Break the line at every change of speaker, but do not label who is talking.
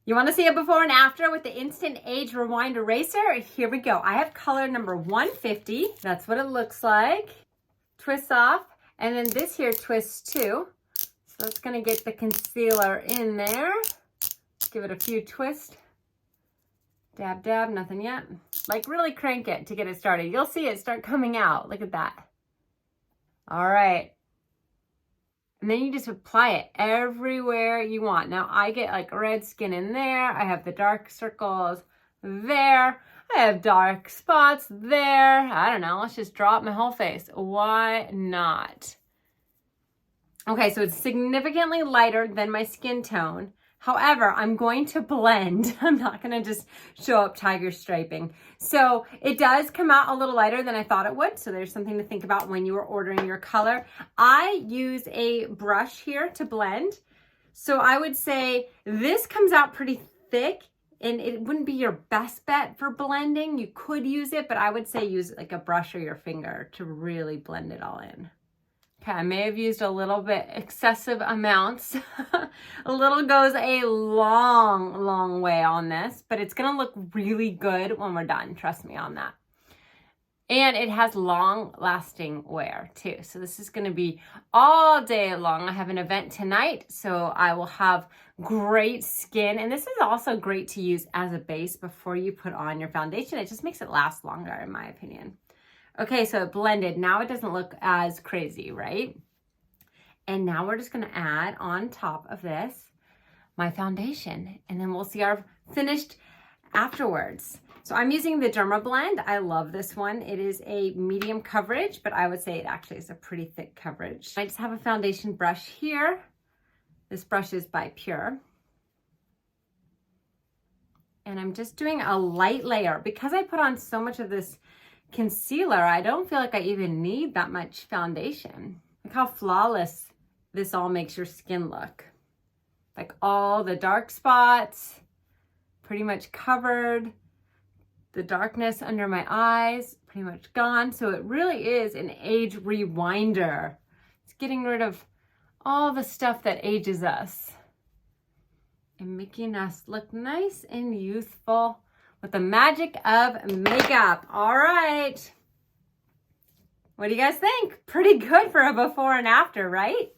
You want to see a before and after with the Instant Age Rewind Eraser? Here we go. I have color number 150. That's what it looks like. Twists off. And then this here twists too. So that's going to get the concealer in there. Give it a few twists. Dab, dab, nothing yet. Like really crank it to get it started. You'll see it start coming out. Look at that. All right. And then you just apply it everywhere you want. Now I get like red skin in there. I have the dark circles there. I have dark spots there. I don't know. Let's just draw up my whole face. Why not? Okay, so it's significantly lighter than my skin tone. However, I'm going to blend. I'm not going to just show up tiger striping. So it does come out a little lighter than I thought it would. So there's something to think about when you are ordering your color. I use a brush here to blend. So I would say this comes out pretty thick and it wouldn't be your best bet for blending. You could use it, but I would say use like a brush or your finger to really blend it all in. Okay, I may have used a little bit excessive amounts. A little goes a long way on this, but it's gonna look really good when we're done. Trust me on that. And it has long lasting wear too. So this is gonna be all day long. I have an event tonight, so I will have great skin. And this is also great to use as a base before you put on your foundation. It just makes it last longer in my opinion. Okay, so it blended. Now it doesn't look as crazy, right? And now we're just gonna add on top of this my foundation, and then we'll see our finished afterwards. So I'm using the Dermablend. I love this one. It is a medium coverage, but I would say it actually is a pretty thick coverage. I just have a foundation brush here. This brush is by Pure. And I'm just doing a light layer. Because I put on so much of this concealer, I don't feel like I even need that much foundation. Look how flawless this all makes your skin look. Like all the dark spots pretty much covered. The darkness under my eyes pretty much gone. So it really is an age rewinder. It's getting rid of all the stuff that ages us and making us look nice and youthful with the magic of makeup. All right. What do you guys think? Pretty good for a before and after, right?